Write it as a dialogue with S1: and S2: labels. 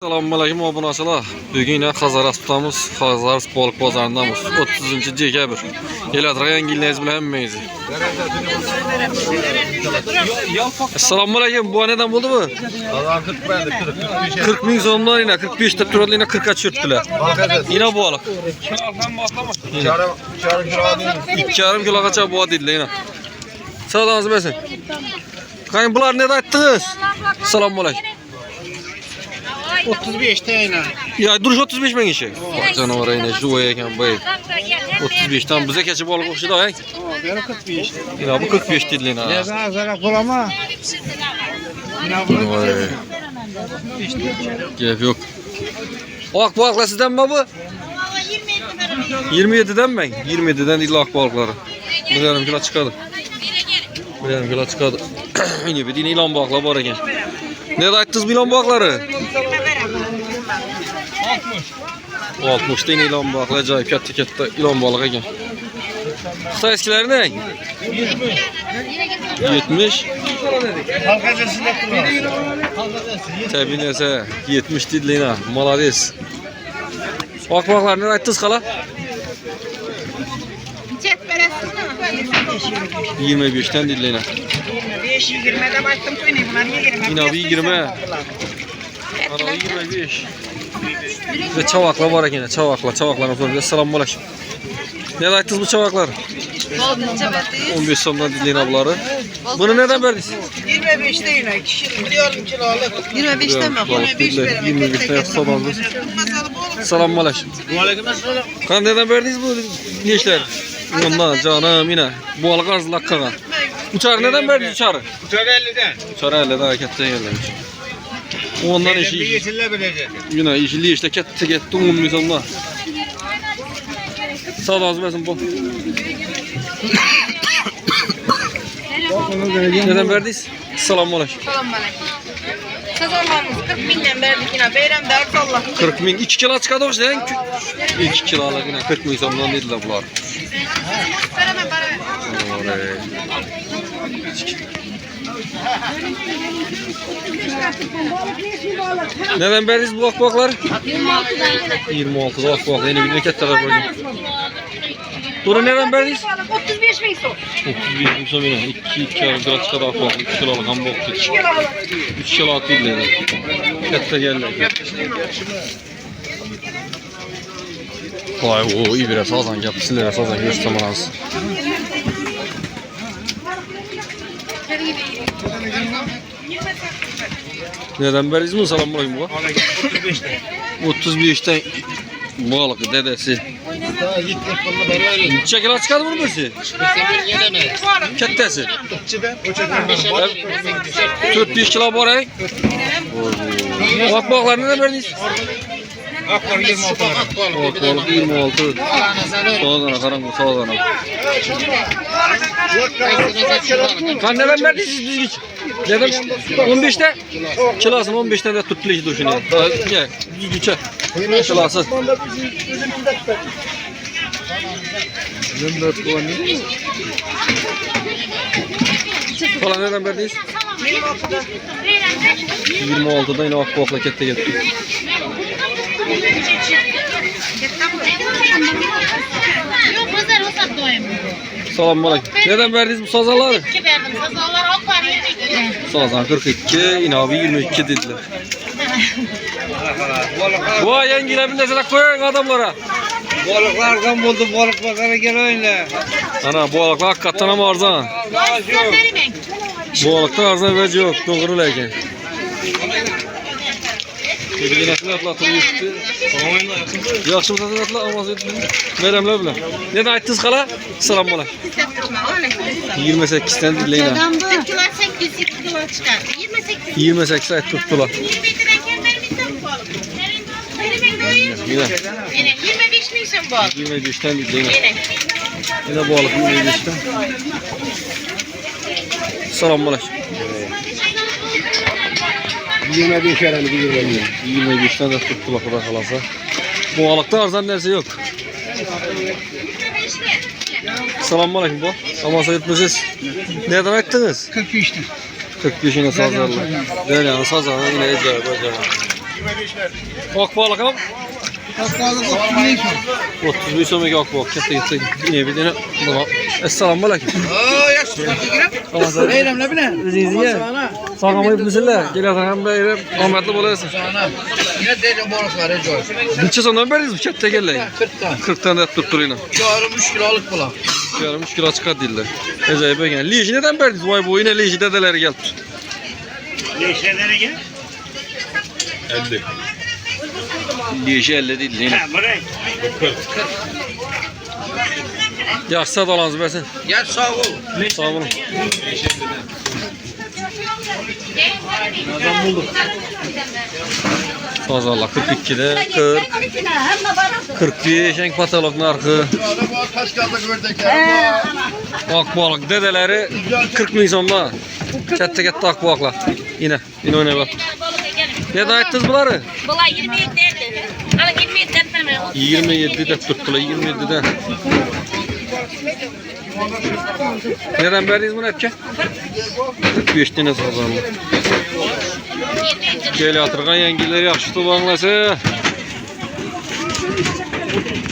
S1: Assalamualaikum obunachilar. Bugun yana Xazaras tutamiz. Xazaras baliq bozorindamiz. 30-dekabr. Elatroq yangiliklar bilan hammangizni. Assalomualaikum. Bu nedan bo'ldi bu? 40 ming so'mdan yana 45 ta turadi, yana 40 ga tushirdilar. Yana baliq. 2,5 kilogacha bu dedilar yana. Savdoningiz bo'lsin. Qani bular ne aytdingiz? Assalomualaikum.
S2: 35 tane.
S1: Ya duruş 35 ming ishi. Canavar ayna jo'ya ekan bu. 35 dan bize keçib baliq o'xshaydi, ha?
S2: Beni 45.
S1: Ya bu 45 dedilar.
S2: Ne zaman zarar bulama?
S1: Gap yok. Oq balıqlar sizden mi bu? 27'den mi? 27'den değil oq balıqları. 1,5 kilo çıkadı. 1,5 kilo çıkadı. Yine bir dine ilan balıqlar var ekan. Ne ayttınız bu ilan balıqları? 60 tane ilan balıqlar, acayip katta ilan balığı ekan. Xitoy eskileri ne? 70.
S2: Halkacasında kullanır.
S1: Tabii neyse 70 dediler. Malades. Oq balıqlar ne ayttınız hala? 25'ten dediler.
S3: 25-20'de baktım söyleyeyim. Bunlar niye 20?
S1: Yine bir 20. Ana 25. Ve çavaklar var ekan, çavaklardan sonra assalomualaikum. Ne ayttınız bu çavaklar? 15 so'mdan dediler abları. Bunu neden verdiniz?
S3: 25 değil. Biliyorum kiloluk. 25'te mi?
S1: 25'ten so'mdan. Assalomualaikum.
S2: Aleykümselam.
S1: Kan neden verdiniz bu işler? Ondan canım yine. Bu balık arzulak kalan. Uçarı neden verdiniz uçarı?
S2: Uçak 50'den.
S1: Uçarı 50'den harekette gelmiş. Ondan
S2: Bir
S1: işi
S2: yetille bilecek.
S1: yine işli işte gitti umumi sonuna. Sağ olun versin bu. Neden verdiniz? Selamünaleyküm.
S3: Kazanmamız 40 binden verdik yine. Beyram dert Allah.
S1: 40 bin 2 kilo çıkardı o şey. 2 kilolar yine 40 bin sonundan dediler bunlar. Neden verdiniz bu akbakları? 26'da akbak. Yeni bir neket tarafı koydum. Doğru neden verdiniz?
S3: 35 bin son.
S1: 31 bin son yine. 2 kilo çıkardı akbak. 2 kilolık hambok. 3 kilo atı dediler. Kette geldi. Vay o iyi biraz sazan yaptı. Sizlere sazan göstermem lazım. Neden verdiniz mi? Selamünaleyküm bu. 35'ten balık dedesi. Çekil çıkardı bunu birisi. Kettesi. 4-5 kilo var. Bak balıklar neden verdiniz?
S2: Akbar 26 lira.
S1: Bak balık 26. Soğudana karanlık soğudana. Kan neden verdiniz siz düzgün? Neden? 15'te? Kilasın 15'ten de tuttu işte düşünüyor. Gel düzgün çek. Kilası. Falan neden verdiniz? 26'da yine ak bakla kette geldi.
S4: Yok pazar o sattı oyun.
S1: Selamünaleyküm. Neden verdiniz bu sazaları?
S4: 2 verdim. Sazalar ok var 22.
S1: Sazan 42, yine abi 22 dediler. Vay yengiler bir nezele koyun adamlara.
S2: Balıklardan buldum. Balık pazara gel öyle.
S1: Ana bu balıklar hakikaten ama arzan.
S4: Vermem.
S1: Bu balıkta arzan veci yok. Doğru leken. Bir nesne atlatır gitti. Yaxşı mı atlatır ama veremler bile. Neden ayttınız kala? Selamünaleyküm. 28'ten dileyin ha.
S4: Adamda. Kilolar 800 kilo çıkar. 28.
S1: 28 ay tuttular.
S4: 20 lira vermiştim bu balık.
S1: Yine.
S4: Yine 25 misin bu balık?
S1: 25'ten dileyin ha.
S4: Yine.
S1: Yine bu balık 25'ten. Selamünaleyküm.
S2: 25 lira bir yıl.
S1: 25'ten de tuttular kadar kalasa. Bu balıkta arzan neresi yok. Selamünaleyküm bu. Amasya gitmişiz. Nereden ayttınız?
S2: 45'te.
S1: 45'ine sazarlar. Yani sazarlar yine ecayip. Akbalık am.
S3: Hastalık 30 milyon.
S1: 30 bin so'mga akbalık katta yetdi. Yine bir tane buna. Assalomu alaykum.
S3: Oo yaşlı girip. Beyram ne bile?
S1: O'zingizga sog'ayib bizlar. Kelasan ham bayram omadli bo'lasizlar.
S3: Sana. Yine deli balıklar ediyor.
S1: Necha so'mdan berdingiz bu katta ekanlarga?
S3: 40 tane.
S1: 40 tane deb turturinglar.
S3: Yarım 3 kiloluk bulan.
S1: Yarım 3 kilo chiqadi deydilar. Ajoyib ekan. Leji nedan berdingiz? Voy bu yine leji dadalari kelibdi.
S2: Leşeleriga? 50.
S1: Leji 50 deydi yine.
S2: Bırak.
S1: Yaxshi sadalangiz bersin.
S3: Ya sağ ol.
S1: Sağ olun. Sazallar 42'de 40 45 en patolog narxı. Akbalık dedeleri 40 ming so'mda. Katta akbalıklar. Yine oynaylar. Ne da ayttınız bunları?
S4: Bular 27 dedi. Alın 27 dedi.
S1: 27 deb turtdilar, 27'den. Neden verdiniz bunu hepke? 45 tane sazanlar. Gel yatırgan yengiler yaxshi tutib anglasa.